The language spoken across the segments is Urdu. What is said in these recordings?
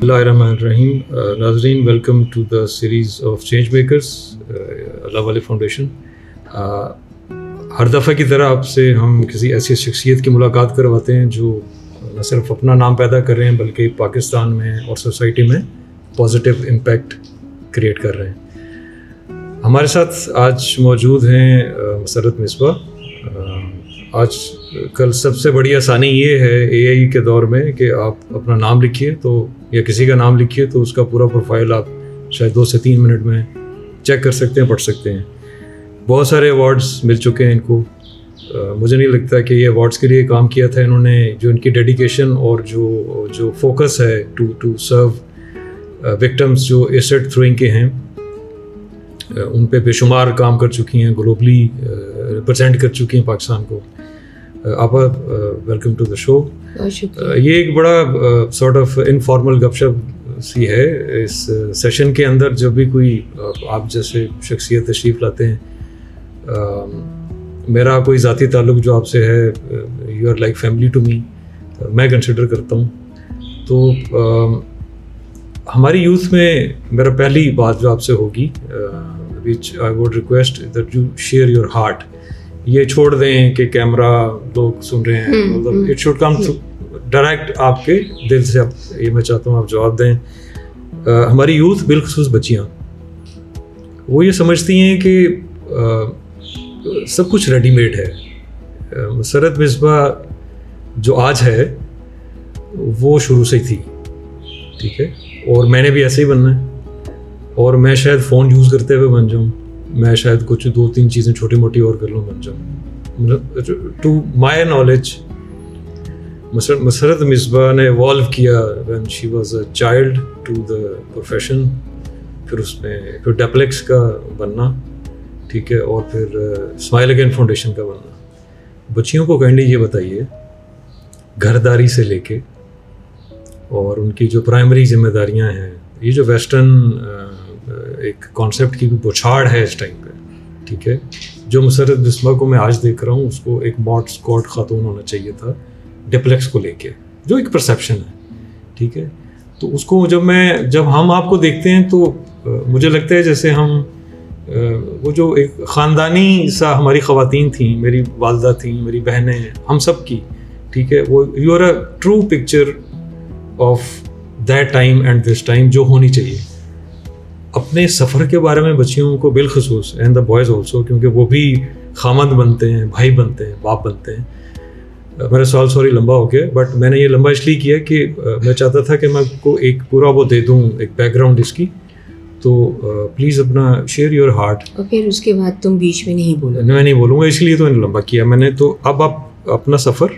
بسم اللہ الرحمن الرحیم. ناظرین, welcome to the series of change makers, Allah Wale foundation. ہر دفعہ کی طرح آپ سے ہم کسی ایسی شخصیت کی ملاقات کرواتے ہیں جو نہ صرف اپنا نام پیدا کر رہے ہیں بلکہ پاکستان میں اور سوسائٹی میں پازیٹیو امپیکٹ کریٹ کر رہے ہیں. ہمارے ساتھ آج موجود ہیں مسرت مصباح. آج کل سب سے بڑی آسانی یہ ہے اے آئی کے دور میں کہ آپ اپنا نام لکھیے تو یا کسی کا نام لکھیے تو اس کا پورا پروفائل آپ شاید 2 سے 3 منٹ میں چیک کر سکتے ہیں, پڑھ سکتے ہیں. بہت سارے ایوارڈز مل چکے ہیں ان کو. مجھے نہیں لگتا کہ یہ ایوارڈز کے لیے کام کیا تھا انہوں نے. جو ان کی ڈیڈیکیشن اور جو فوکس ہے ٹو سرو وکٹمس جو ایسڈ تھروئنگ کے ہیں, ان پہ بے شمار کام کر چکی ہیں, گلوبلی ریپرزینٹ کر چکی ہیں پاکستان کو. آپ ویلکم ٹو دا شو. یہ ایک بڑا سارٹ آف انفارمل گپ شپ سی ہے. اس سیشن کے اندر جب بھی کوئی آپ جیسے شخصیت تشریف لاتے ہیں, میرا کوئی ذاتی تعلق جو آپ سے ہے, you are like family to me, میں کنسیڈر کرتا ہوں. تو ہماری یوتھ میں میرا پہلی بات جو آپ سے ہوگی, which I would request that you share your heart. یہ چھوڑ دیں کہ کیمرہ لوگ سن رہے ہیں, مطلب اٹ شوڈ کم ڈائریکٹ آپ کے دل سے. یہ میں چاہتا ہوں آپ جواب دیں. ہماری یوتھ بالخصوص بچیاں وہ یہ سمجھتی ہیں کہ سب کچھ ریڈی میڈ ہے. مسرت مصباح جو آج ہے وہ شروع سے ہی تھی, ٹھیک ہے, اور میں نے بھی ایسے ہی بننا ہے. اور میں شاید فون یوز کرتے ہوئے بن جاؤں, میں شاید کچھ 2-3 چیزیں چھوٹی موٹی اور کر لوں, بن جاؤں. To my knowledge Musarrat Misbah نے ایوالو کیا when she was a child to the profession. پھر اس میں پھر ڈیپلیکس کا بننا, ٹھیک ہے, اور پھر اسمائل اگین فاؤنڈیشن کا بننا. بچیوں کو کائنڈلی یہ بتائیے, گھرداری سے لے کے اور ان کی جو پرائمری ذمہ داریاں ہیں, یہ جو ویسٹرن ایک کانسیپٹ کی بچھاڑ ہے اس ٹائم پہ, ٹھیک ہے, جو مسرت مصباح کو میں آج دیکھ رہا ہوں اس کو ایک ماڈ اسکاٹ خاتون ہونا چاہیے تھا ڈپلیکس کو لے کے, جو ایک پرسیپشن ہے, ٹھیک ہے. تو اس کو جب ہم آپ کو دیکھتے ہیں تو مجھے لگتا ہے جیسے ہم وہ جو ایک خاندانی سا ہماری خواتین تھیں, میری والدہ تھیں, میری بہنیں, ہم سب کی, ٹھیک ہے, وہ you are a true picture of that time and this time جو ہونی چاہیے. اپنے سفر کے بارے میں بچیوں کو بالخصوص اینڈ دا بوائز آلسو, کیونکہ وہ بھی خامند بنتے ہیں, بھائی بنتے ہیں, باپ بنتے ہیں. میرا سوال سوری لمبا ہو گیا, بٹ میں نے یہ لمبا اس لیے کیا کہ میں چاہتا تھا کہ میں کو ایک پورا وہ دے دوں, ایک بیک گراؤنڈ اس کی. تو پلیز اپنا شیئر یور ہارٹ. اور پھر اس کے بعد تم بیچ میں نہیں بولو. میں نہیں بولوں گا, اس لیے تو میں نے لمبا کیا میں نے. تو اب آپ اپنا سفر,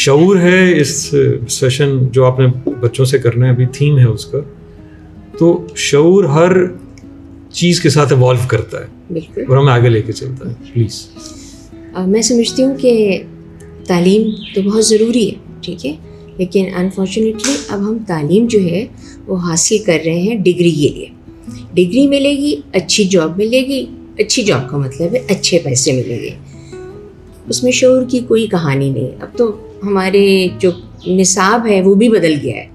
شعور ہے اس سیشن جو آپ نے بچوں سے کرنا ہے, ابھی تھیم ہے اس کا. تو شعور ہر چیز کے ساتھ ایوالو کرتا ہے, بالکل, اور ہمیں آگے لے کے چلتا ہے. پلیز. میں سمجھتی ہوں کہ تعلیم تو بہت ضروری ہے, ٹھیک ہے, لیکن انفارچونیٹلی اب ہم تعلیم جو ہے وہ حاصل کر رہے ہیں ڈگری کے لیے. ڈگری ملے گی, اچھی جاب ملے گی. اچھی جاب کا مطلب ہے اچھے پیسے ملیں گے. اس میں شعور کی کوئی کہانی نہیں. اب تو ہمارے جو نصاب ہے وہ بھی بدل گیا ہے.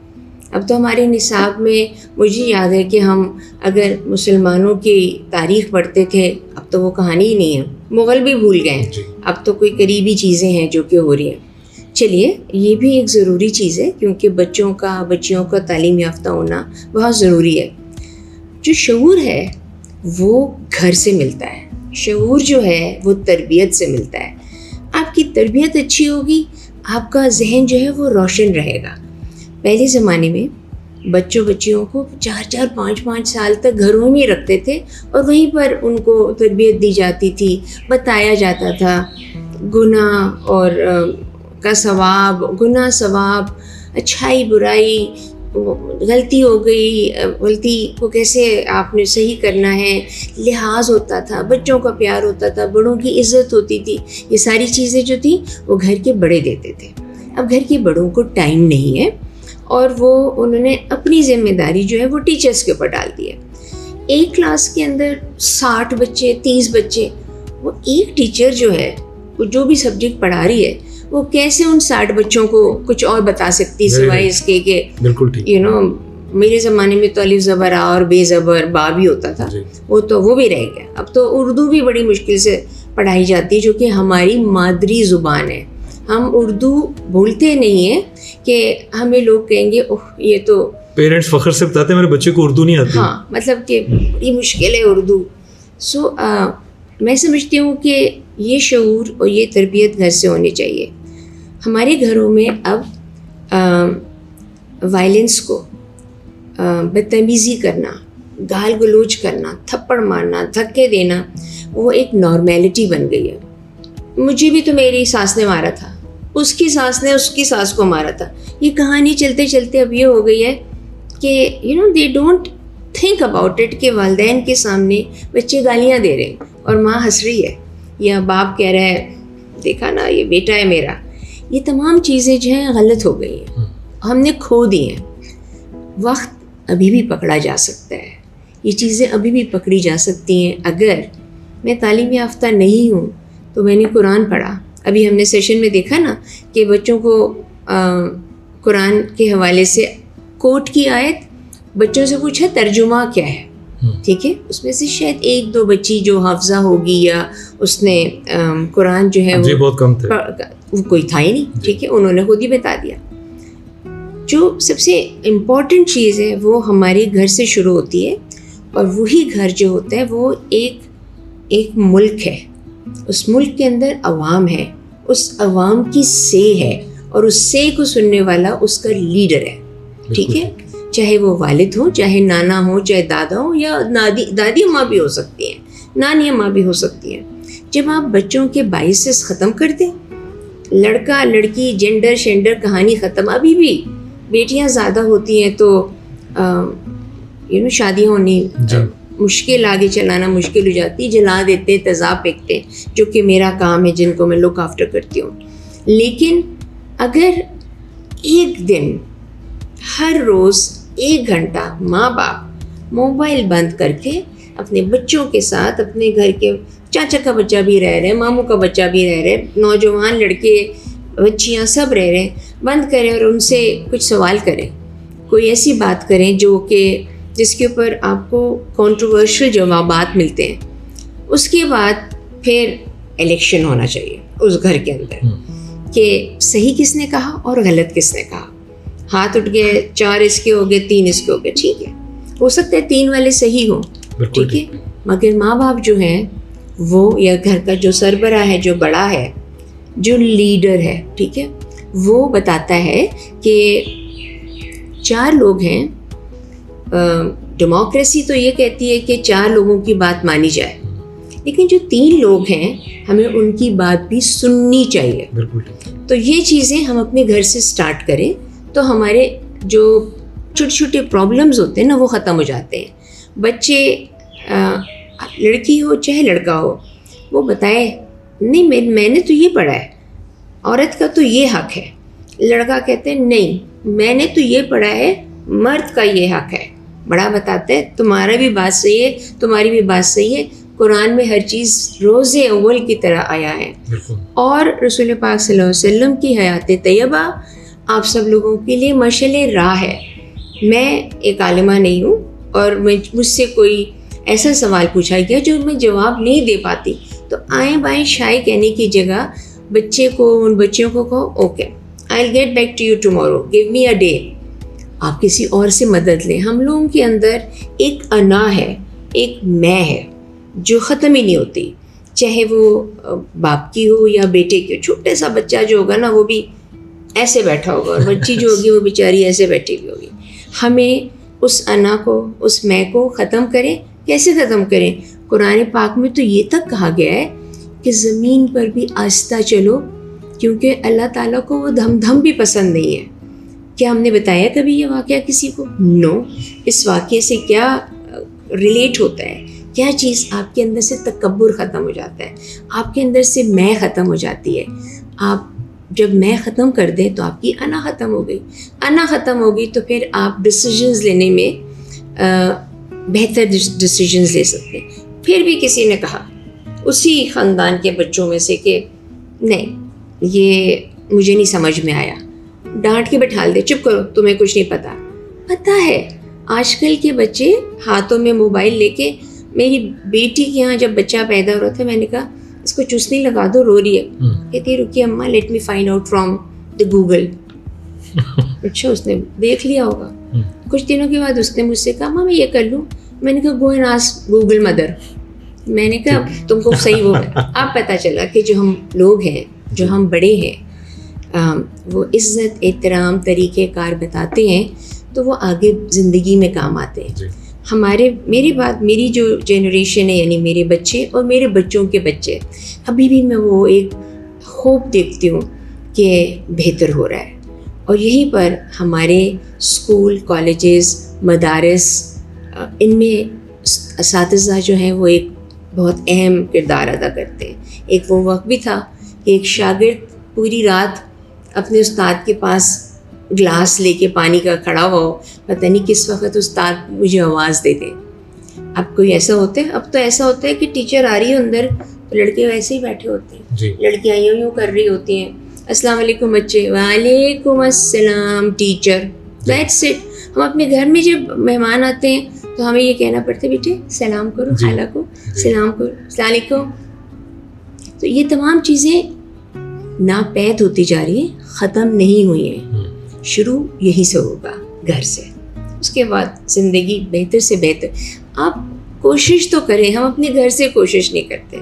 اب تو ہمارے نصاب میں مجھے یاد ہے کہ ہم اگر مسلمانوں کی تاریخ پڑھتے تھے, اب تو وہ کہانی ہی نہیں ہے. مغل بھی بھول گئے ہیں, اب تو کوئی قریبی چیزیں ہیں جو کہ ہو رہی ہیں. چلیے, یہ بھی ایک ضروری چیز ہے کیونکہ بچیوں کا تعلیم یافتہ ہونا بہت ضروری ہے. جو شعور ہے وہ گھر سے ملتا ہے. شعور جو ہے وہ تربیت سے ملتا ہے. آپ کی تربیت اچھی ہوگی, آپ کا ذہن جو ہے وہ روشن رہے گا. پہلے زمانے میں بچیوں کو 4-4 5-5 سال تک گھروں میں رکھتے تھے اور وہیں پر ان کو تربیت دی جاتی تھی, بتایا جاتا تھا گناہ اور کا ثواب, گناہ ثواب, اچھائی برائی, غلطی ہو گئی, غلطی کو کیسے آپ نے صحیح کرنا ہے, لحاظ ہوتا تھا, بچوں کا پیار ہوتا تھا, بڑوں کی عزت ہوتی تھی. یہ ساری چیزیں جو تھیں وہ گھر کے بڑے دیتے تھے. اب گھر کے بڑوں کو ٹائم نہیں ہے اور انہوں نے اپنی ذمہ داری جو ہے وہ ٹیچرز کے اوپر ڈال دی ہے. ایک کلاس کے اندر 60 بچے 30 بچے, وہ ایک ٹیچر جو ہے وہ جو بھی سبجیکٹ پڑھا رہی ہے وہ کیسے ان 60 بچوں کو کچھ اور بتا سکتی سوائے اس کے کہ بالکل ٹھیک. یو نو میرے زمانے میں تو الف زبر آ اور بے زبر با بھی ہوتا تھا, وہ بھی رہ گیا. اب تو اردو بھی بڑی مشکل سے پڑھائی جاتی ہے جو کہ ہماری مادری زبان ہے. ہم اردو بولتے نہیں ہیں کہ ہمیں لوگ کہیں گے اوہ یہ تو پیرنٹس فخر سے بتاتے ہیں میرے بچے کو اردو نہیں آتی. ہاں مطلب کہ بڑی مشکل ہے اردو. سو میں سمجھتی ہوں کہ یہ شعور اور یہ تربیت گھر سے ہونی چاہیے. ہمارے گھروں میں اب وائلنس کو, بدتمیزی کرنا, گال گلوچ کرنا, تھپڑ مارنا, دھکے دینا وہ ایک نارمیلٹی بن گئی ہے. مجھے بھی تو میری ساس نے مارا تھا, اس کی ساس نے اس کی ساس کو مارا تھا. یہ کہانی چلتے چلتے اب یہ ہو گئی ہے کہ you know they don't think about it کہ والدین کے سامنے بچے گالیاں دے رہے ہیں اور ماں ہنس رہی ہے یا باپ کہہ رہا ہے دیکھا نا یہ بیٹا ہے میرا. یہ تمام چیزیں جو ہیں غلط ہو گئی ہیں, ہم نے کھو دی ہیں. وقت ابھی بھی پکڑا جا سکتا ہے, یہ چیزیں ابھی بھی پکڑی جا سکتی ہیں. اگر میں تعلیم یافتہ نہیں ہوں تو میں نے قرآن پڑھا. ابھی ہم نے سیشن میں دیکھا نا کہ بچوں کو قرآن کے حوالے سے کوٹ کی آیت بچوں سے پوچھا ترجمہ کیا ہے, ٹھیک ہے. اس میں سے شاید 1-2 بچی جو حافظہ ہوگی یا اس نے قرآن جو ہے وہ بہت کم تھے, وہ کوئی تھا ہی نہیں, ٹھیک ہے, انہوں نے خود ہی بتا دیا. جو سب سے امپورٹنٹ چیز ہے وہ ہمارے گھر سے شروع ہوتی ہے, اور وہی گھر جو ہوتا ہے وہ ایک ملک ہے. اس ملک کے اندر عوام ہے, اس عوام کی سے ہے, اور اس سے کو سننے والا اس کا لیڈر ہے, ٹھیک ہے. چاہے وہ والد ہوں, چاہے نانا ہوں, چاہے دادا ہوں, یا دادی اماں بھی ہو سکتی ہیں, نانی اماں بھی ہو سکتی ہیں. جب آپ بچوں کے بائسز ختم کر دیں, لڑکا لڑکی جینڈر شینڈر کہانی ختم. ابھی بھی بیٹیاں زیادہ ہوتی ہیں تو شادیاں ہونی مشکل, آگے چلانا مشکل ہو جاتی, جلا دیتے, تیزاب پھینکتے, جو کہ میرا کام ہے جن کو میں لک آفٹر کرتی ہوں. لیکن اگر ایک دن ہر روز 1 گھنٹہ ماں باپ موبائل بند کر کے اپنے بچوں کے ساتھ, اپنے گھر کے چاچا کا بچہ بھی رہ رہے, ماموں کا بچہ بھی رہ رہے, نوجوان لڑکے بچیاں سب رہ رہے, بند کریں اور ان سے کچھ سوال کریں, کوئی ایسی بات کریں جو کہ جس کے اوپر آپ کو کنٹروورشل جوابات ملتے ہیں. اس کے بعد پھر الیکشن ہونا چاہیے اس گھر کے اندر کہ صحیح کس نے کہا اور غلط کس نے کہا. ہاتھ اٹھ گئے, 4 اس کے ہو گئے, 3 اس کے ہو گئے, ٹھیک ہے, ہو سکتا ہے 3 والے صحیح ہوں, ٹھیک ہے. مگر ماں باپ جو ہیں وہ, یا گھر کا جو سربراہ ہے, جو بڑا ہے, جو لیڈر ہے, ٹھیک ہے, وہ بتاتا ہے کہ 4 لوگ ہیں. ڈیموکریسی تو یہ کہتی ہے کہ 4 لوگوں کی بات مانی جائے, لیکن جو 3 لوگ ہیں ہمیں ان کی بات بھی سننی چاہیے. تو یہ چیزیں ہم اپنے گھر سے سٹارٹ کریں تو ہمارے جو چھوٹے چھوٹے پرابلمز ہوتے ہیں نا وہ ختم ہو جاتے ہیں. بچے, لڑکی ہو چاہے لڑکا ہو, وہ بتائے نہیں میں نے تو یہ پڑھا ہے, عورت کا تو یہ حق ہے. لڑکا کہتے ہیں نہیں میں نے تو یہ پڑھا ہے, مرد کا یہ حق ہے. بڑا بتاتا ہے تمہارا بھی بات صحیح ہے, تمہاری بھی بات صحیح ہے, قرآن میں ہر چیز روز اول کی طرح آیا ہے. اور رسول پاک صلی اللہ علیہ وسلم کی حیات طیبہ آپ سب لوگوں کے لیے مشعل راہ ہے. میں ایک عالمہ نہیں ہوں, اور مجھ سے کوئی ایسا سوال پوچھا گیا جو میں جواب نہیں دے پاتی, تو آئیں بائیں شائع کہنے کی جگہ بچے کو, ان بچوں کو کہو okay I will get back to you tomorrow, give me a day. آپ کسی اور سے مدد لیں. ہم لوگوں کے اندر ایک انا ہے, ایک میں ہے جو ختم ہی نہیں ہوتی, چاہے وہ باپ کی ہو یا بیٹے کی ہو. چھوٹے سا بچہ جو ہوگا نا وہ بھی ایسے بیٹھا ہوگا, اور بچی جو ہوگی وہ بیچاری ایسے بیٹھی ہوئی ہوگی. ہمیں اس انا کو, اس میں کو ختم کریں. کیسے ختم کریں؟ قرآن پاک میں تو یہ تک کہا گیا ہے کہ زمین پر بھی آہستہ چلو, کیونکہ اللہ تعالیٰ کو وہ دھم دھم بھی پسند نہیں ہے. کیا ہم نے بتایا کبھی یہ واقعہ کسی کو؟ نو. اس واقعے سے کیا ریلیٹ ہوتا ہے؟ کیا چیز آپ کے اندر سے تکبر ختم ہو جاتا ہے, آپ کے اندر سے میں ختم ہو جاتی ہے. آپ جب میں ختم کر دیں تو آپ کی انا ختم ہو گئی. انا ختم ہوگی تو پھر آپ ڈیسیجنز لینے میں بہتر ڈیسیجنز لے سکتے ہیں. پھر بھی کسی نے کہا اسی خاندان کے بچوں میں سے کہ نہیں یہ مجھے نہیں سمجھ میں آیا, ڈانٹ کے بٹھال دے, چپ کرو, تمہیں کچھ نہیں پتہ. پتہ ہے آج کل کے بچے ہاتھوں میں موبائل لے کے, میری بیٹی کے یہاں جب بچہ پیدا ہو رہا تھا میں نے کہا اس کو چوسنی لگا دو, رو رہی ہے. کہتی رکیے اماں, let me find out from the Google. اچھا اس نے دیکھ لیا ہوگا. کچھ دنوں کے بعد اس نے مجھ سے کہا ماں میں یہ کر لوں. میں نے کہا go and ask Google mother. میں نے کہا تم کو صحیح وہ اب پتہ چلا کہ جو ہم لوگ ہیں, جو ہم بڑے ہیں, وہ عزت, احترام, طریقۂ کار بتاتے ہیں تو وہ آگے زندگی میں کام آتے ہیں. میری جو جنریشن ہے, یعنی میرے بچے اور میرے بچوں کے بچے, ابھی بھی میں وہ ایک ہوپ دیکھتی ہوں کہ بہتر ہو رہا ہے. اور یہیں پر ہمارے اسکول, کالجز, مدارس, ان میں اساتذہ جو ہیں وہ ایک بہت اہم کردار ادا کرتے ہیں. ایک وہ وقت بھی تھا کہ ایک شاگرد پوری رات اپنے استاد کے پاس گلاس لے کے پانی کا کھڑا ہوا ہو, پتہ نہیں کس وقت استاد مجھے آواز دے دے. اب کوئی ایسا ہوتا ہے؟ اب تو ایسا ہوتا ہے کہ ٹیچر آ رہی ہے اندر تو لڑکے ویسے ہی بیٹھے ہوتے ہیں, لڑکیاں یوں کر رہی ہوتی ہیں, السلام علیکم بچے, وعلیکم السلام ٹیچر, دیٹس اٹ. ہم اپنے گھر میں جب مہمان آتے ہیں تو ہمیں یہ کہنا پڑتا ہے بیٹے سلام کرو, خالہ کو سلام کرو, السلام علیکم. تو یہ تمام چیزیں ناپید ہوتی جا رہی ہیں, ختم نہیں ہوئی ہیں. شروع یہی سے ہوگا, گھر سے. اس کے بعد زندگی بہتر سے بہتر. آپ کوشش تو کریں, ہم اپنے گھر سے کوشش نہیں کرتے.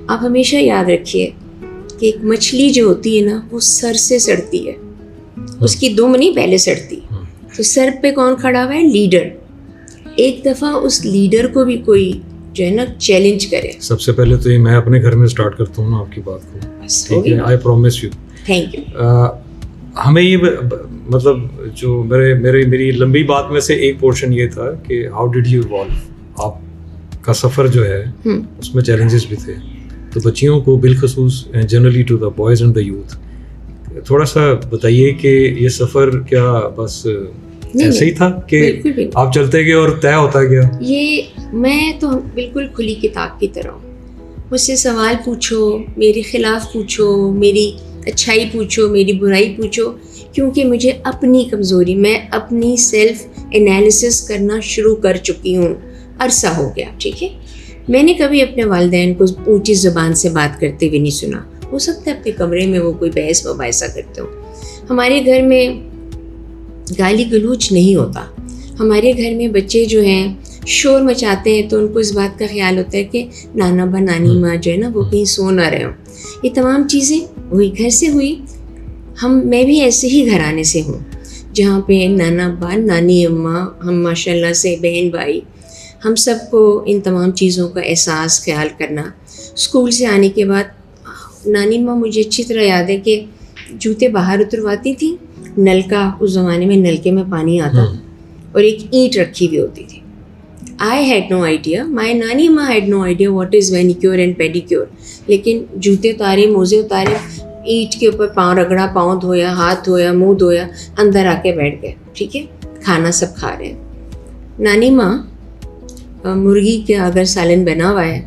آپ ہمیشہ یاد رکھیے کہ ایک مچھلی جو ہوتی ہے نا وہ سر سے سڑتی ہے, اس کی دم نہیں پہلے سڑتی. تو سر پہ کون کھڑا ہوا ہے؟ لیڈر. ایک دفعہ اس لیڈر کو بھی کوئی جو ہے نا چیلنج کرے. سب سے پہلے تو یہ میں اپنے گھر میں سٹارٹ کرتا ہوں نا آپ کی بات کو, ٹھیک ہے, I promise you. Thank you. ہمیں یہ مطلب جو میری لمبی بات میں سے ایک پورشن یہ تھا کہ ہاؤ ڈیڈ یو ایوالو. آپ کا سفر جو ہے اس میں چیلنجز بھی تھے, تو بچیوں کو بالخصوص generally to the boys and the youth تھوڑا سا بتائیے کہ یہ سفر کیا بس ایسے ہی تھا کہ آپ چلتے گئے اور طے ہوتا گیا؟ یہ میں تو بالکل کھلی کتاب کی طرح ہوں. مجھ سے سوال پوچھو, میرے خلاف پوچھو, میری اچھائی پوچھو, میری برائی پوچھو, کیونکہ مجھے اپنی کمزوری, میں اپنی سیلف انالیسس کرنا شروع کر چکی ہوں. عرصہ ہو گیا, ٹھیک ہے. میں نے کبھی اپنے والدین کو اونچی زبان سے بات کرتے ہوئے نہیں سنا. ہو سکتا ہے اپنے کمرے میں وہ کوئی بحث مباحثہ کرتے ہوں. ہمارے گھر میں گالی گلوچ نہیں ہوتا. ہمارے گھر میں بچے جو ہیں شور مچاتے ہیں تو ان کو اس بات کا خیال ہوتا ہے کہ نانا با نانی ماں جو ہے نا وہ کہیں سو نہ رہے ہوں. یہ تمام چیزیں وہی گھر سے ہوئی. میں بھی ایسے ہی گھرانے سے ہوں جہاں پہ نانا با نانی اماں, ہم ماشاء اللہ سے بہن بھائی, ہم سب کو ان تمام چیزوں کا احساس خیال کرنا. اسکول سے آنے کے بعد نانی ماں مجھے اچھی طرح یاد ہے کہ جوتے باہر اترواتی تھیں, نلکا, اس زمانے میں نلکے میں پانی آتا اور ایک اینٹ رکھی ہوئی ہوتی تھی. I had no idea, my نانی ماں had no idea what is manicure and pedicure. لیکن جوتے اتارے, موزے اتارے, اینٹ کے اوپر پاؤں رگڑا, پاؤں دھویا, ہاتھ دھویا, منہ دھویا, اندر آ کے بیٹھ گئے, ٹھیک ہے. کھانا سب کھا رہے ہیں. نانی ماں مرغی کا اگر سالن بنا ہوا ہے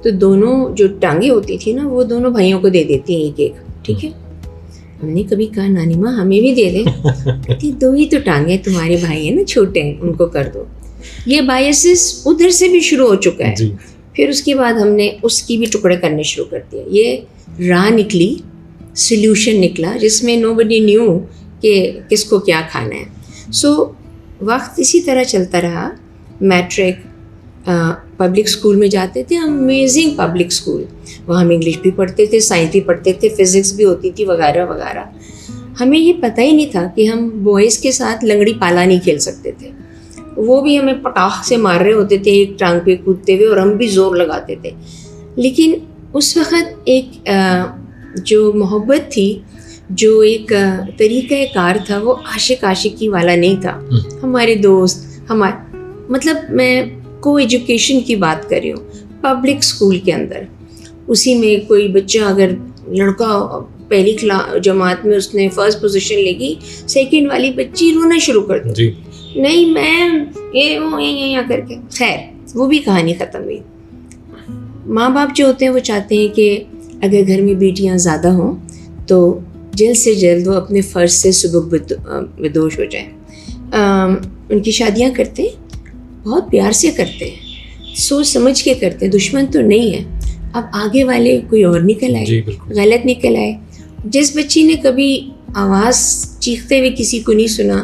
تو دونوں جو ٹانگیں ہوتی تھی نا وہ دونوں بھائیوں کو دے دیتی ہیں ایک ایک, ٹھیک ہے. ہم نے کبھی کہا نانی ماں ہمیں بھی دے دیں, کہتی دو ہی تو ٹانگیں, تمہارے بھائی ہیں نا چھوٹے ہیں, ان کو کر دو. یہ بایسس ادھر سے بھی شروع ہو چکا ہے. پھر اس کے بعد ہم نے اس کی بھی ٹکڑے کرنے شروع کر دیا. یہ راہ نکلی, سلیوشن نکلا جس میں نو بڈی نیو کہ کس کو کیا کھانا ہے. سو وقت اسی طرح چلتا رہا. میٹرک پبلک اسکول میں جاتے تھے, امیزنگ پبلک اسکول. وہاں ہم انگلش بھی پڑھتے تھے, سائنس بھی پڑھتے تھے, فزکس بھی ہوتی تھی, وغیرہ وغیرہ. ہمیں یہ پتہ ہی نہیں تھا کہ ہم بوائز کے ساتھ لنگڑی پالا نہیں کھیل سکتے تھے. وہ بھی ہمیں پٹاخ سے مار رہے ہوتے تھے ایک ٹانگ پہ کودتے ہوئے, اور ہم بھی زور لگاتے تھے. لیکن اس وقت ایک جو محبت تھی, جو ایک طریقہ کار تھا, وہ عاشق عاشقی والا نہیں تھا. ہمارے دوست, مطلب میں کو ایجوکیشن کی بات کر رہی ہوں, پبلک اسکول کے اندر. اسی میں کوئی بچہ اگر لڑکا پہلی جماعت میں اس نے فرسٹ پوزیشن لے گی, سیکنڈ والی بچی رونا شروع کر دی, نہیں میں یہ کر کے. خیر وہ بھی کہانی ختم ہوئی. ماں باپ جو ہوتے ہیں وہ چاہتے ہیں کہ اگر گھر میں بیٹیاں زیادہ ہوں تو جلد سے جلد وہ اپنے فرض سے سبک بدوش ہو جائیں. ان کی شادیاں کرتے ہیں, بہت پیار سے کرتے ہیں, سوچ سمجھ کے کرتے ہیں, دشمن تو نہیں ہے. اب آگے والے کوئی اور نکل آئے, غلط نکل آئے. جس بچی نے کبھی آواز چیختے ہوئے کسی کو نہیں سنا,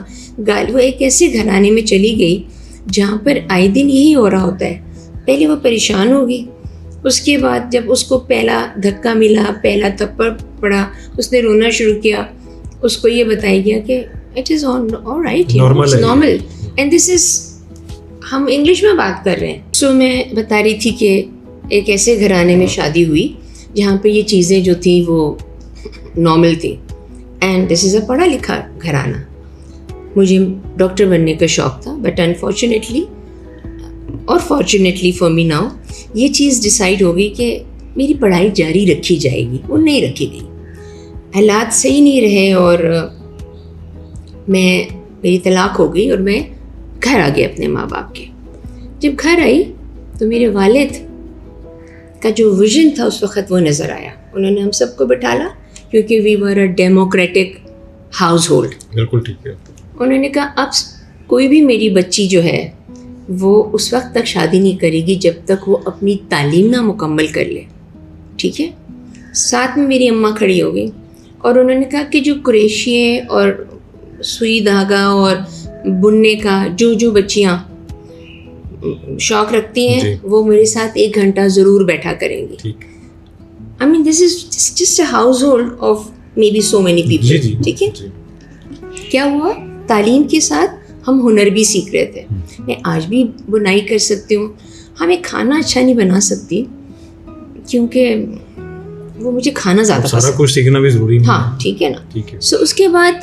وہ ایک ایسے گھرانے میں چلی گئی جہاں پر آئے دن یہی ہو رہا ہوتا ہے. پہلے وہ پریشان ہوگی, اس کے بعد جب اس کو پہلا دھکا ملا, پہلا تھپڑ پڑا, اس نے رونا شروع کیا. اس کو یہ بتایا گیا کہ it is all right, normal, and this is, ہم انگلش میں بات کر رہے ہیں. سو میں بتا رہی تھی کہ ایک ایسے گھرانے میں شادی ہوئی جہاں پہ یہ چیزیں جو تھیں وہ نارمل تھیں. اینڈ دس از اے پڑھا لکھا گھرانہ. مجھے ڈاکٹر بننے کا شوق تھا, بٹ انفارچونیٹلی اور فارچونیٹلی فار می ناؤ یہ چیز ڈیسائیڈ ہو گئی کہ میری پڑھائی جاری رکھی جائے گی. وہ نہیں رکھی گئی, حالات صحیح نہیں رہے اور میری طلاق ہو گئی اور میں گھر آ گئی اپنے ماں باپ کے. جب گھر آئی تو میرے والد کا جو ویژن تھا اس وقت وہ نظر آیا. انہوں نے ہم سب کو بٹھالا, کیونکہ وی ور اے ڈیموکریٹک ہاؤس ہولڈ. بالکل ٹھیک ہے. انہوں نے کہا اب کوئی بھی میری بچی جو ہے وہ اس وقت تک شادی نہیں کرے گی جب تک وہ اپنی تعلیم نہ مکمل کر لے. ٹھیک ہے. ساتھ میں میری اماں کھڑی ہو گئی اور انہوں نے کہا کہ جو کریشیے اور سوئی دھاگا اور بننے کا جو بچیاں شوق رکھتی ہیں وہ میرے ساتھ 1 گھنٹہ ضرور بیٹھا کریں گی. I mean this is just a household of maybe so many people. ٹھیک ہے. کیا ہوا, تعلیم کے ساتھ ہم ہنر بھی سیکھ رہے تھے. میں آج بھی بنائی کر سکتی ہوں. ہاں, میں کھانا اچھا نہیں بنا سکتی کیونکہ وہ مجھے کھانا زیادہ پسند ہے. سارا کچھ سیکھنا بھی ضروری ہے. ہاں ٹھیک ہے نا. سو اس کے بعد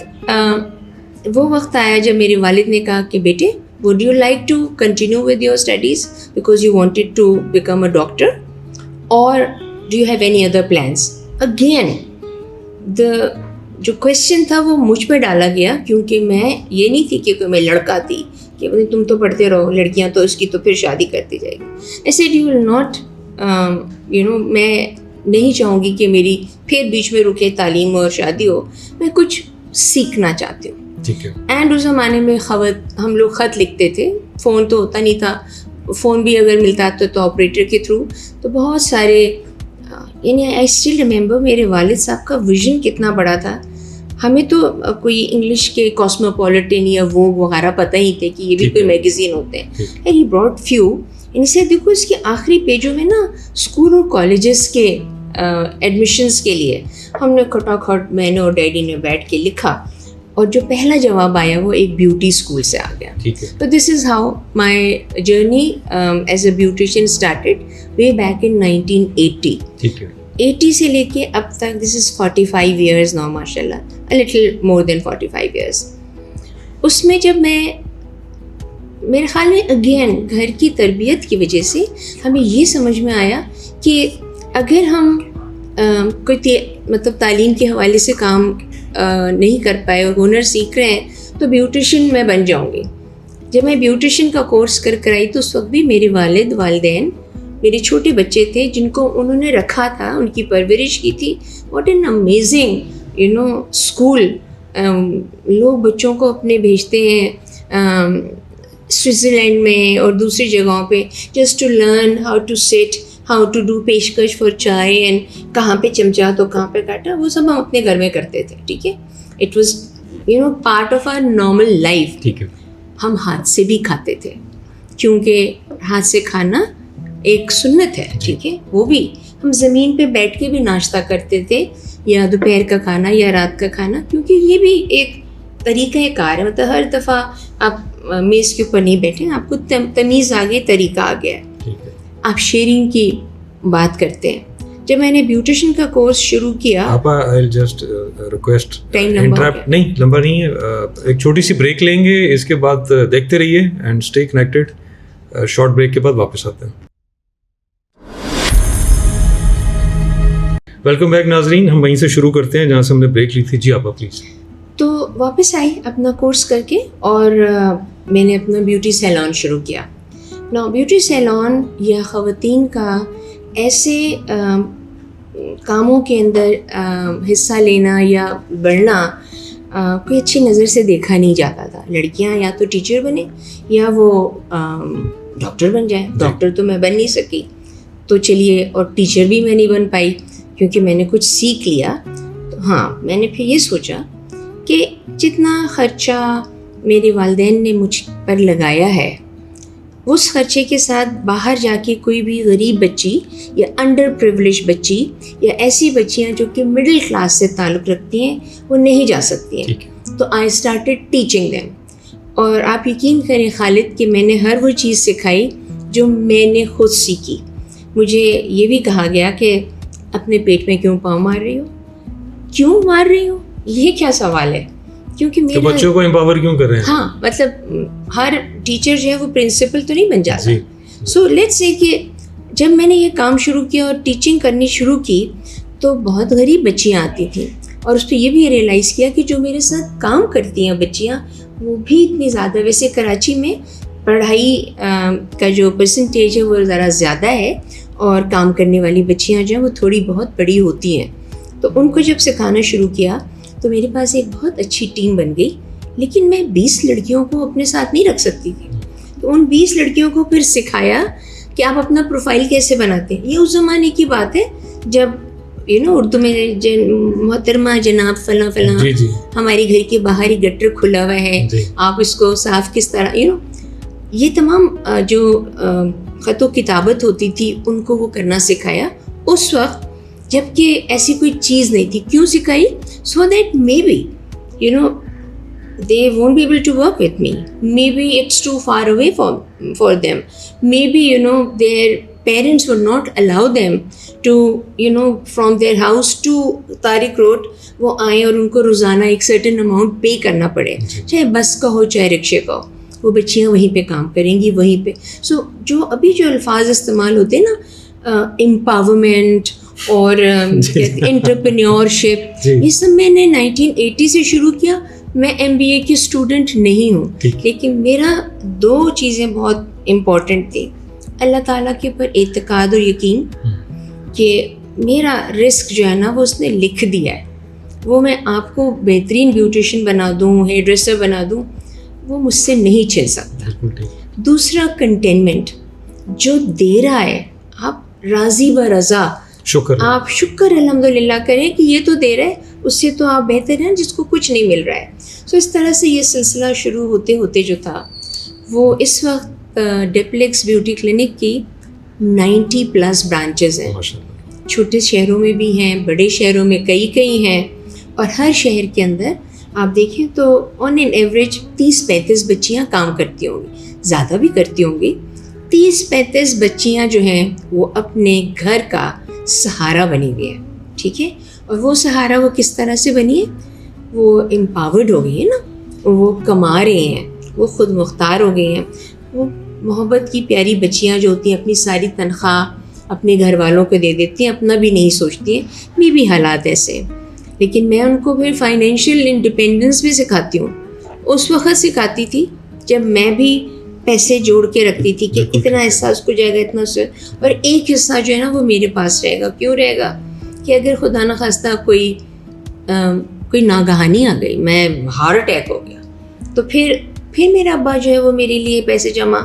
وہ وقت آیا جب میرے والد نے کہا کہ بیٹے would you like to continue with your studies because you wanted to become a doctor or do you have any other plans. Again جو کویشچن تھا وہ مجھ پہ ڈالا گیا, کیونکہ میں یہ نہیں تھی کہ کوئی میں لڑکا تھی کہ تم تو پڑھتے رہو, لڑکیاں تو اس کی تو پھر شادی کرتی جائے گی. ایسے you will not میں نہیں چاہوں گی کہ میری پھر بیچ میں رکے تعلیم اور شادی ہو. میں کچھ سیکھنا چاہتی ہوں. اینڈ اس زمانے میں ہم لوگ خط لکھتے تھے, فون تو ہوتا نہیں تھا. فون بھی اگر ملتا تو آپریٹر کے تھرو. تو بہت سارے یعنی آئی اسٹل ریممبر میرے والد صاحب کا ویژن کتنا بڑا تھا. ہمیں تو کوئی انگلش کے کاسموپولیٹن یا ووگ وغیرہ پتہ ہی تھے کہ یہ بھی کوئی میگزین ہوتے ہیں. And he brought few. ان سے دیکھو اس کے آخری پیجوں میں نا اسکول اور کالجز کے ایڈمیشنس کے لیے ہم نے کھٹاکھٹ میں نے اور ڈیڈی نے بیٹھ کے لکھا, اور جو پہلا جواب آیا وہ ایک بیوٹی اسکول سے آ گیا. تو this is how my journey as a beautician started way back in 1980. 80 سے لے کے اب تک دس از 45 ایئرز ناؤ ماشاء اللہ, a little more then 45 years. اس میں جب میرے خیال میں اگین گھر کی تربیت کی وجہ سے ہمیں یہ سمجھ میں آیا کہ اگر ہم کوئی مطلب تعلیم کے حوالے سے کام نہیں کر پائے اور ہنر سیکھ رہے ہیں تو بیوٹیشین میں بن جاؤں گی. جب میں بیوٹیشین کا کورس کر آئی تو اس وقت بھی میرے والدین میرے چھوٹے بچے تھے جن کو انہوں نے رکھا تھا, ان کی پرورش کی تھی. What an amazing school. لوگ بچوں کو اپنے بھیجتے ہیں سوئٹزرلینڈ میں اور دوسری جگہوں پہ just to learn how to sit, how to do پیشکش فار چائے, اینڈ کہاں پہ چمچا تو کہاں پہ کاٹا, وہ سب ہم اپنے گھر میں کرتے تھے. ٹھیک ہے. It was part of our normal life. ٹھیک ہے. ہم ہاتھ سے بھی کھاتے تھے کیونکہ ہاتھ سے کھانا ایک سنت ہے. ٹھیک ہے. وہ بھی ہم زمین پہ بیٹھ کے بھی ناشتہ کرتے تھے, یا دوپہر کا کھانا یا رات کا کھانا, کیونکہ یہ بھی ایک طریقہ کار ہے. مطلب ہر دفعہ آپ میز کے اوپر نہیں بیٹھیں, آپ کو تمیز آ گئی, طریقہ آ گیا ہے. آپ شیئرنگ کی بات کرتے ہیں. جب میں نے بیوٹیشین کا کورس شروع کیا, I'll just request interrupt نہیں, لمبا نہیں ہے, ایک چھوٹی سی بریک لیں گے, اس کے بعد دیکھتے رہیے and stay connected. Short break کے بعد واپس آتے ہیں. ویلکم بیک ناظرین, ہم وہیں سے شروع کرتے ہیں جہاں سے ہم نے بریک لی تھی. جی آپ پلیز. تو واپس آئی اپنا کورس کر کے اور میں نے اپنا بیوٹی سیلون شروع کیا. بیوٹی سیلون یا خواتین کا ایسے کاموں کے اندر حصہ لینا یا بڑھنا کوئی اچھی نظر سے دیکھا نہیں جاتا تھا. لڑکیاں یا تو ٹیچر بنے یا وہ ڈاکٹر بن جائیں. ڈاکٹر تو میں بن نہیں سکی, تو چلیے, اور ٹیچر بھی میں نہیں بن پائی کیونکہ میں نے کچھ سیکھ لیا. تو ہاں, میں نے پھر یہ سوچا کہ جتنا خرچہ میرے والدین نے مجھ پر لگایا ہے, اس خرچے کے ساتھ باہر جا کے کوئی بھی غریب بچی یا انڈر پریولیج بچی یا ایسی بچیاں جو کہ مڈل کلاس سے تعلق رکھتی ہیں وہ نہیں جا سکتی ہیں. تو آئی اسٹارٹیڈ ٹیچنگ دیم. اور آپ یقین کریں خالد کہ میں نے ہر وہ چیز سکھائی جو میں نے خود سیکھی. مجھے یہ بھی کہا گیا کہ اپنے پیٹ میں کیوں پاؤں مار رہی ہو, کیوں مار رہی ہو, یہ کیا سوال ہے, کیونکہ میرا بچوں کو امپاور کیوں کر رہے ہیں. ہاں, مطلب ہر ٹیچر جو ہے وہ پرنسپل تو نہیں بن جاتا. سو لیٹس سے کہ جب میں نے یہ کام شروع کیا اور ٹیچنگ کرنی شروع کی تو بہت غریب بچیاں آتی تھیں, اور اس پہ یہ بھی ریئلائز کیا کہ جو میرے ساتھ کام کرتی ہیں بچیاں وہ بھی اتنی زیادہ, ویسے کراچی میں پڑھائی کا جو پرسنٹیج ہے وہ ذرا زیادہ ہے اور کام کرنے والی بچیاں جو ہیں وہ تھوڑی بہت بڑی ہوتی ہیں. تو ان کو جب سکھانا شروع کیا تو میرے پاس ایک بہت اچھی ٹیم بن گئی, لیکن میں 20 لڑکیوں کو اپنے ساتھ نہیں رکھ سکتی تھی. تو ان 20 لڑکیوں کو پھر سکھایا کہ آپ اپنا پروفائل کیسے بناتے ہیں. یہ اس زمانے کی بات ہے جب اردو میں محترمہ جناب فلاں فلاں, ہمارے گھر کے باہر ہی گٹر کھلا ہوا ہے, آپ اس کو صاف کس طرح, یہ تمام جو خط و کتابت ہوتی تھی ان کو وہ کرنا سکھایا اس وقت جب کہ ایسی کوئی چیز نہیں تھی. کیوں سکھائی؟ So that may be they won't be able to work with me. Maybe it's too far away for them. Maybe, their parents would not allow them to, from their house to Tariq Road, وہ آئیں اور ان کو روزانہ ایک certain amount pay کرنا پڑے, چاہے بس کا ہو چاہے رکشے کا ہو. وہ بچیاں وہیں پہ کام کریں گی, وہیں پہ. سو جو ابھی جو الفاظ استعمال ہوتے ہیں نا, امپاورمنٹ اور انٹرپرینیورشپ, یہ سب میں نے 1980 سے شروع کیا. میں MBA کی اسٹوڈنٹ نہیں ہوں, لیکن میرا 2 چیزیں بہت امپورٹنٹ تھیں. اللہ تعالیٰ کے اوپر اعتقاد اور یقین کہ میرا رزق جو ہے نا وہ اس نے لکھ دیا ہے, وہ میں آپ کو بہترین بیوٹیشین بنا دوں, ہیئر ڈریسر بنا دوں, وہ مجھ سے نہیں چھن سکتا. دوسرا کنٹینمنٹ, جو دے رہا ہے آپ راضی برضا, آپ شکر الحمدللہ کریں کہ یہ تو دے رہا ہے, اس سے تو آپ بہتر ہیں جس کو کچھ نہیں مل رہا ہے. سو اس طرح سے یہ سلسلہ شروع ہوتے ہوتے جو تھا وہ اس وقت ڈپلیکس بیوٹی کلینک کی 90+ برانچز ہیں. چھوٹے شہروں میں بھی ہیں, بڑے شہروں میں کئی ہیں, اور ہر شہر کے اندر آپ دیکھیں تو آن این ایوریج 30-35 بچیاں کام کرتی ہوں گی, زیادہ بھی کرتی ہوں گی. 30-35 بچیاں جو ہیں وہ اپنے گھر کا سہارا بنی ہوئی ہیں, ٹھیک ہے. اور وہ سہارا وہ کس طرح سے بنی ہے, وہ امپاورڈ ہو گئی ہے نا, وہ کما رہے ہیں, وہ خود مختار ہو گئے ہیں. وہ محبت کی پیاری بچیاں جو ہوتی ہیں اپنی ساری تنخواہ اپنے گھر والوں کو دے دیتی ہیں, اپنا بھی نہیں سوچتی ہیں. میں بھی حالات ایسے ہیں, لیکن میں ان کو پھر فائنینشیل انڈیپینڈنس بھی سکھاتی ہوں. اس وقت سکھاتی تھی جب میں بھی پیسے جوڑ کے رکھتی تھی کہ اتنا حصہ اس کو جائے گا, اتنا اس, اور ایک حصہ جو ہے نا وہ میرے پاس رہے گا. کیوں رہے گا کہ اگر خدا نخواستہ کوئی ناگہانی آ گئی, میں ہارٹ اٹیک ہو گیا, تو پھر میرا ابا جو ہے وہ میرے لیے پیسے جمع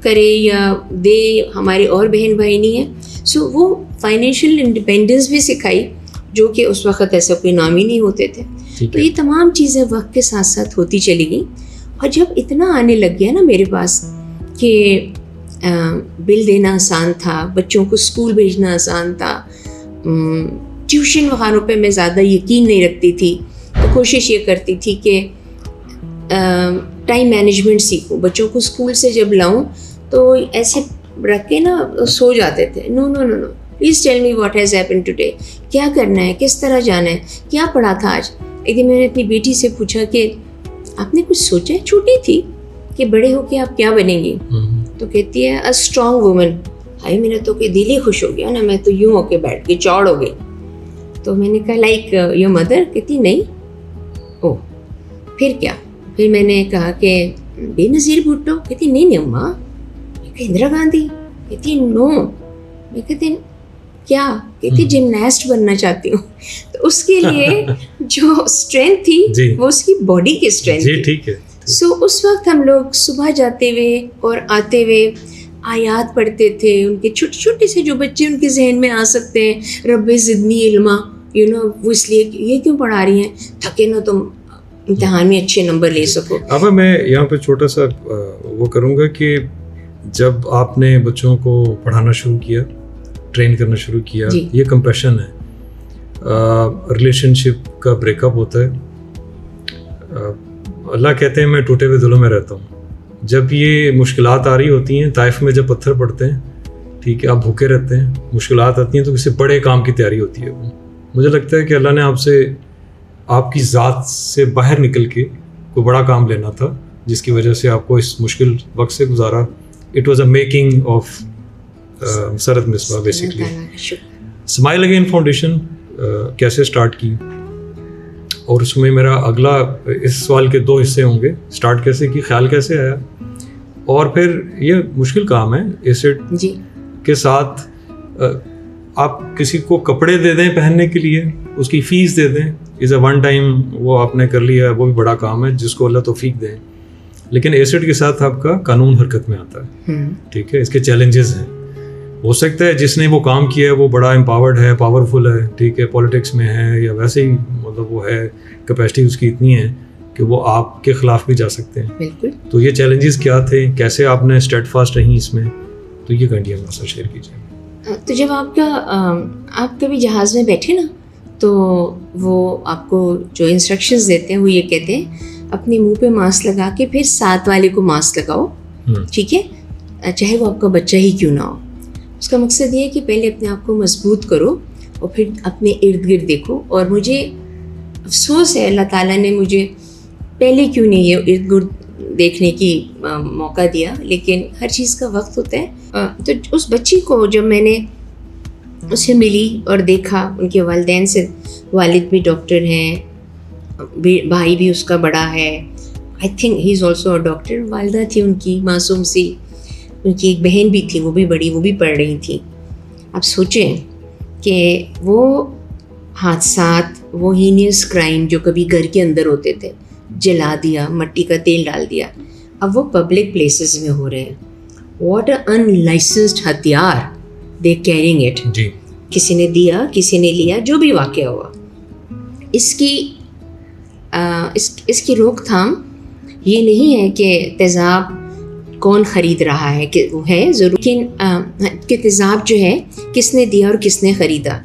کرے یا دے, ہمارے اور بہن بھائی نہیں ہیں. سو وہ فائنینشیل انڈیپینڈنس بھی سکھائی, جو کہ اس وقت ایسا کوئی نام ہی نہیں ہوتے تھے. تو یہ تمام چیزیں وقت کے ساتھ ساتھ ہوتی چلی گئیں. اور جب اتنا آنے لگ گیا نا میرے پاس کہ بل دینا آسان تھا, بچوں کو اسکول بھیجنا آسان تھا, ٹیوشن وغیرہ پہ میں زیادہ یقین نہیں رکھتی تھی, تو کوشش یہ کرتی تھی کہ ٹائم مینجمنٹ سیکھوں. بچوں کو اسکول سے جب لاؤں تو ایسے رکھ کے نا سو جاتے تھے. No please tell me what has happen today, کیا کرنا ہے, کس طرح جانا ہے, کیا پڑھا تھا آج. ایک دن میں نے اپنی بیٹی سے پوچھا کہ آپ نے کچھ سوچا ہے, چھوٹی تھی, کہ بڑے ہو کے آپ کیا بنیں گی. تو کہتی ہے اے اسٹرانگ وومن. بھائی میرا تو کہ دل ہی خوش ہو گیا نا, میں تو یوں ہو کے بیٹھ کے چوڑ ہو گئی. تو میں نے کہا لائک یور مدر. کہتی نہیں. او پھر کیا. پھر میں نے کہا کہ بے نظیر بھٹو. کہتی نہیں اماں. میں کہا اندرا گاندھی. کہتی نو. میں کہتی کیا کہتی جمناسٹ بننا چاہتی ہوں. تو اس کے لیے جو اسٹرینتھ تھی وہ اس کی باڈی کی اسٹرینتھ تھی. ٹھیک ہے. سو اس وقت ہم لوگ صبح جاتے ہوئے اور آتے ہوئے آیات پڑھتے تھے. ان کے چھوٹے چھوٹے سے جو بچے ان کے ذہن میں آ سکتے ہیں, رب زدنی علما, وہ اس لیے یہ کیوں پڑھا رہی ہیں, تھکے نہ تم امتحان میں اچھے نمبر لے سکو. اب میں یہاں پہ چھوٹا سا وہ کروں گا کہ جب آپ نے بچوں کو پڑھانا شروع کیا, ٹرین کرنا شروع کیا, یہ کمپیشن ہے, ریلیشن شپ کا بریک اپ ہوتا ہے. اللہ کہتے ہیں میں ٹوٹے ہوئے دلوں میں رہتا ہوں. جب یہ مشکلات آ رہی ہوتی ہیں, طائف میں جب پتھر پڑتے ہیں, ٹھیک ہے, آپ بھوکے رہتے ہیں, مشکلات آتی ہیں, تو کسی بڑے کام کی تیاری ہوتی ہے. مجھے لگتا ہے کہ اللہ نے آپ سے, آپ کی ذات سے باہر نکل کے کوئی بڑا کام لینا تھا, جس کی وجہ سے آپ کو اس مشکل وقت سے گزارا. It was a making of Musarrat Misbah basically. Smile again foundation کیسے اسٹارٹ کی, اور اس میں میرا اگلا اس سوال کے 2 حصے ہوں گے. اسٹارٹ کیسے کی, خیال کیسے آیا, اور پھر یہ مشکل کام ہے ایسڈ کے ساتھ آپ کسی کو کپڑے دے دیں پہننے کے لیے, اس کی فیس دے دیں, از اے ون ٹائم, وہ آپ نے کر لیا, وہ بھی بڑا کام ہے جس کو اللہ توفیق دیں. لیکن ایسڈ کے ساتھ آپ کا قانون حرکت میں آتا ہے. ٹھیک ہے, اس کے چیلنجز ہیں. ہو سکتا ہے جس نے وہ کام کیا ہے وہ بڑا امپاورڈ ہے, پاورفل ہے, ٹھیک ہے, پالیٹکس میں ہے, یا ویسے ہی مطلب وہ ہے, کیپیسٹی اس کی اتنی ہے کہ وہ آپ کے خلاف بھی جا سکتے ہیں. بالکل. تو یہ چیلنجز کیا تھے, کیسے آپ نے اسٹیڈ فاسٹ رہیں اس میں, تو یہ کہانیاں ہمارے ساتھ شیئر کیجیے. تو جب آپ کبھی جہاز میں بیٹھے نا, تو وہ آپ کو جو انسٹرکشنز دیتے ہیں وہ یہ کہتے ہیں اپنے منہ پہ ماسک لگا کے پھر ساتھ والے کو ماسک لگاؤ. ٹھیک ہے, چاہے وہ آپ کا بچہ ہی کیوں نہ ہو. اس کا مقصد یہ ہے کہ پہلے اپنے آپ کو مضبوط کرو اور پھر اپنے ارد گرد دیکھو. اور مجھے افسوس ہے اللہ تعالیٰ نے مجھے پہلے کیوں نہیں یہ ارد گرد دیکھنے کی موقع دیا, لیکن ہر چیز کا وقت ہوتا ہے. تو اس بچی کو جب میں نے اسے ملی اور دیکھا, ان کے والدین سے, والد بھی ڈاکٹر ہیں, بھائی بھی اس کا بڑا ہے, I think he is also a doctor. والدہ تھی ان کی معصوم سی, ان کی ایک بہن بھی تھی, وہ بھی بڑی, وہ بھی پڑھ رہی تھی. اب سوچیں کہ وہ حادثات, وہ ہینیس کرائم جو کبھی گھر کے اندر ہوتے تھے, جلا دیا, مٹی کا تیل ڈال دیا, اب وہ پبلک پلیسز میں ہو رہے ہیں. واٹ اے ان لائسنسڈ ہتھیار دے کیرنگ اٹ. کسی نے دیا, کسی نے لیا, جو بھی واقعہ ہوا, اس کی روک تھام یہ نہیں ہے کہ تیزاب کون خرید رہا ہے, کہ وہ ہے ضرور, لیکن کہ تیزاب جو ہے کس نے دیا اور کس نے خریدا.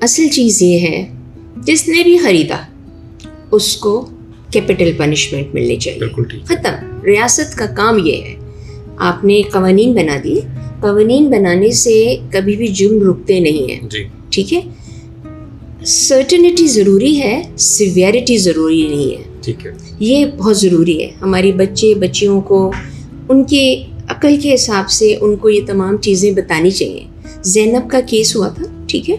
اصل چیز یہ ہے جس نے بھی خریدا اس کو کیپٹل پنشمنٹ ملنی چاہیے. ختم. ریاست کا کام یہ ہے, آپ نے قوانین بنا دیے, قوانین بنانے سے کبھی بھی جرم رکتے نہیں ہیں. ٹھیک ہے, سرٹنٹی ضروری ہے, سیویرٹی ضروری نہیں ہے. ٹھیک ہے, یہ بہت ضروری ہے. ہماری بچیوں کو ان کے عقل کے حساب سے ان کو یہ تمام چیزیں بتانی چاہیے. زینب کا کیس ہوا تھا, ٹھیک ہے,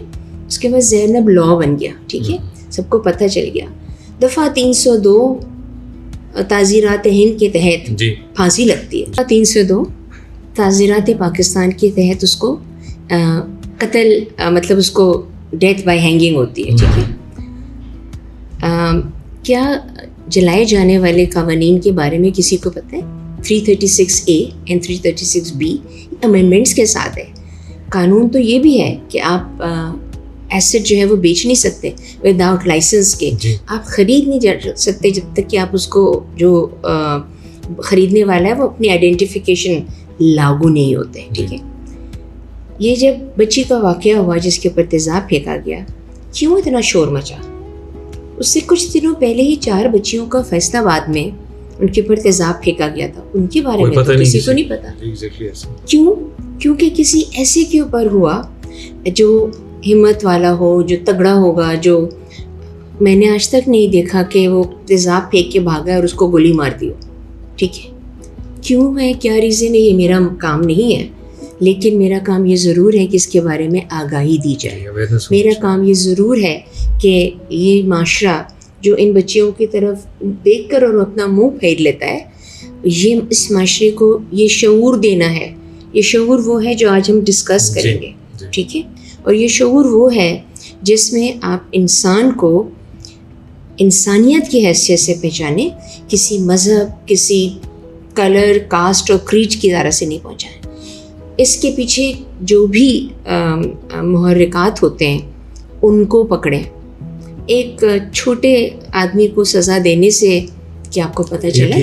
اس کے بعد زینب لا بن گیا. ٹھیک ہے, سب کو پتہ چل گیا. دفعہ 302 تعزیرات ہند کے تحت پھانسی لگتی ہے. 302 تعزیرات پاکستان کے تحت اس کو قتل, مطلب اس کو ڈیتھ بائی ہینگنگ ہوتی ہے. ٹھیک ہے, کیا جلائے جانے والے قوانین کے بارے میں کسی کو پتہ ہے؟ 336A اینڈ 336B امینڈمنٹس کے ساتھ ہے. قانون تو یہ بھی ہے کہ آپ ایسٹ جو ہے وہ بیچ نہیں سکتے وداؤٹ لائسنس کے. آپ خرید نہیں جا سکتے جب تک کہ آپ اس کو, جو خریدنے والا ہے وہ اپنی آئیڈینٹیفیکیشن لاگو نہیں ہوتے. ٹھیک ہے, یہ جب بچی کا واقعہ ہوا جس کے اوپر تیزاب پھینکا گیا, کیوں اتنا شور مچا؟ اس سے کچھ دنوں پہلے ہی 4 بچیوں کا فیصل آباد میں ان کے اوپر تیزاب پھینکا گیا تھا. ان کے بارے میں تو کسی کو نہیں پتا. کیوں؟ کیونکہ کسی ایسے کے اوپر ہوا جو ہمت والا ہو, جو تگڑا ہوگا. جو میں نے آج تک نہیں دیکھا کہ وہ تیزاب پھینک کے بھاگا اور اس کو گولی مار دی ہو. ٹھیک ہے, کیوں ہے, کیا ریزن ہے, یہ میرا کام نہیں ہے. لیکن میرا کام یہ ضرور ہے کہ اس کے بارے میں آگاہی دی جائے. میرا کام یہ ضرور ہے کہ یہ معاشرہ جو ان بچیوں کی طرف دیکھ کر اور اپنا منہ پھیر لیتا ہے, یہ اس معاشرے کو یہ شعور دینا ہے. یہ شعور وہ ہے جو آج ہم ڈسکس کریں گے. ٹھیک ہے, اور یہ شعور وہ ہے جس میں آپ انسان کو انسانیت کی حیثیت سے پہچانیں، کسی مذہب، کسی کلر، کاسٹ اور کریڈ کی طرح سے نہیں پہنچائیں. اس کے پیچھے جو بھی محرکات ہوتے ہیں ان کو پکڑیں. ایک چھوٹے آدمی کو سزا دینے سے کیا آپ کو پتہ چلا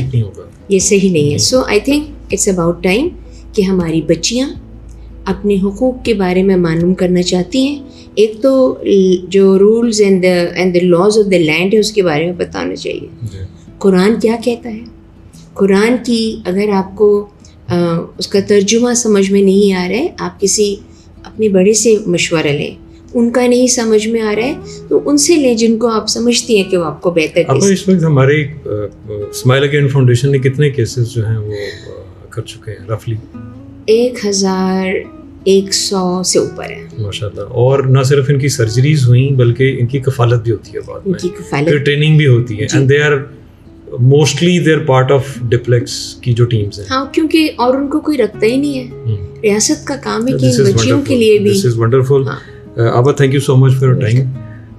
یہ صحیح نہیں ہے. So I think it's about time کہ ہماری بچیاں اپنے حقوق کے بارے میں معلوم کرنا چاہتی ہیں. ایک تو جو rules and the laws of the land ہے اس کے بارے میں پتہ ہونا چاہیے. قرآن کیا کہتا ہے؟ قرآن کی اگر آپ کو اس کا ترجمہ سمجھ میں نہیں آ رہا ہے، آپ کسی اپنے بڑے سے مشورہ لیں. ان کا نہیں سمجھ میں آ رہا ہے تو ان سے لیں جن کو آپ سمجھتی ہیں کہ وہ آپ کو بہتر. اس وقت ہمارے اسمائل اگین فاؤنڈیشن نے کتنے کیسز جو ہیں وہ کر چکے ہیں؟ رفلی 1100 سے اوپر ہے ماشاءاللہ. اور نہ صرف ان کی سرجریز ہوئیں بلکہ ان کی کفالت بھی ہوتی ہے بعد میں، ان کی کفالت، ٹریننگ بھی ہوتی ہے. And they are mostly they are part of duplex کی جو ٹیمز ہیں. ہاں کیونکہ اور ان کو کوئی رکھتا ہی نہیں ہے. ریاست کا کام ہے کہ ان بچیوں کے لیے بھی. دس از ونڈرفل. آبا thank you so much for your time.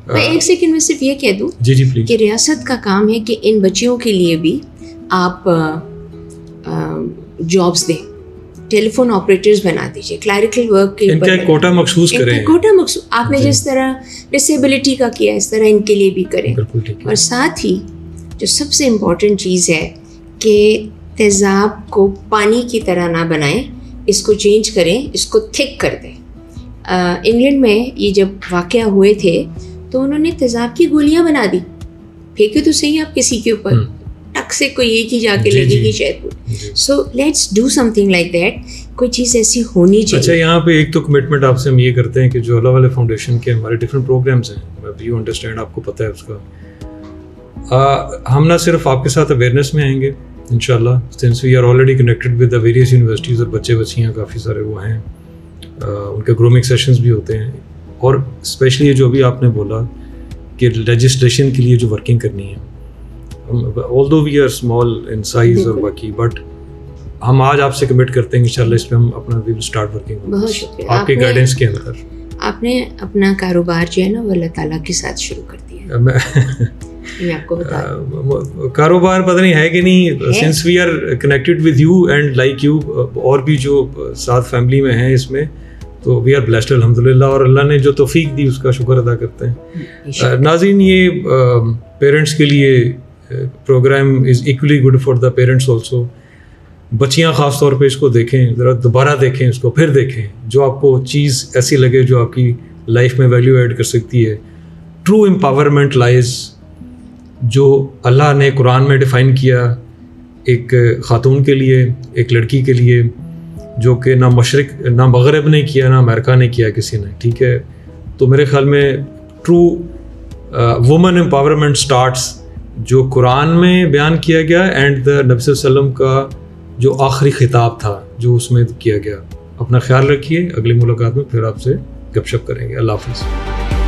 میں ایک سیکنڈ میں صرف یہ کہہ دوں جی پلیز کہ ریاست کا کام ہے کہ ان بچیوں کے لیے بھی آپ جابس دیں، ٹیلی فون آپریٹرز بنا دیجیے، کلیریکل ورک کے ان کا ایک کوٹا مخصوص کریں. کوٹا مخصوص آپ نے جس طرح ڈسیبلٹی کا کیا اس طرح ان کے لیے بھی کریں. اور ساتھ ہی جو سب سے امپورٹنٹ چیز ہے کہ تیزاب کو پانی کی طرح نہ بنائیں، اس کو چینج کریں، اس کو تھک کر دیں. انگلینڈ میں یہ جب واقعہ ہوئے تھے تو انہوں نے تیزاب کی گولیاں بنا دی. پھینکے تو صحیح آپ کسی کے اوپر، ٹک سے کوئی ایک ہی جا کے لگے گی شاید. So let's do some thing like that. کوئی چیز ایسی ہونی چاہیے. اچھا یہاں پہ ایک تو کمٹمنٹ آپ سے ہم یہ کرتے ہیں کہ جو اللہ والے فاؤنڈیشن کے ہمارے ڈفرینٹ پروگرامس ہیں، یو انڈرسٹینڈ، آپ کو پتہ ہے اس کا، ہم نہ صرف آپ کے ساتھ اویئرنیس میں آئیں گے انشاءاللہ، since we are already connected with the various universities, اور بچے بچیاں کافی سارے وہ ہیں، ان کے گرومنگ سیشنز بھی ہوتے ہیں. اور اسپیشلی یہ جو ابھی آپ نے بولا کہ لیجسلیشن کے لیے جو ورکنگ کرنی ہے، although we are small in size اور باقی، بٹ ہم آج آپ سے کمٹ کرتے ہیں انشاءاللہ اس پہ ہم اپنا وی ول اسٹارٹ ورکنگ. بہت شکریہ. آپ کے گائیڈنس کے اندر آپ نے اپنا کاروبار جو ہے نا وہ اللہ تعالیٰ کے ساتھ شروع کر دیا. میں آپ کو بتا دوں کاروبار پتہ نہیں ہے کہ نہیں، since we are connected with you and like you, اور بھی جو ساتھ فیملی میں ہیں اس میں، تو وی آر بلیسڈ الحمدللہ. اور اللہ نے جو توفیق دی اس کا شکر ادا کرتے ہیں. ناظرین، یہ پیرنٹس کے لیے programme is equally good for the parents also. بچیاں خاص طور پہ اس کو دیکھیں، ذرا دوبارہ دیکھیں اس کو، پھر دیکھیں جو آپ کو چیز ایسی لگے جو آپ کی لائف میں ویلیو ایڈ کر سکتی ہے. ٹرو امپاورمنٹ لائز جو اللہ نے قرآن میں ڈیفائن کیا ایک خاتون کے لیے، ایک لڑکی کے لیے، جو کہ نہ مشرق نہ مغرب نے کیا، نہ امریکہ نے کیا کسی نے. ٹھیک ہے، تو میرے خیال میں ٹرو وومن امپاورمنٹ سٹارٹس جو قرآن میں بیان کیا گیا اینڈ دا نبی صلی اللہ علیہ وسلم کا جو آخری خطاب تھا جو اس میں کیا گیا. اپنا خیال رکھیے. اگلی ملاقات میں پھر آپ سے گپ شپ کریں گے. اللہ حافظ.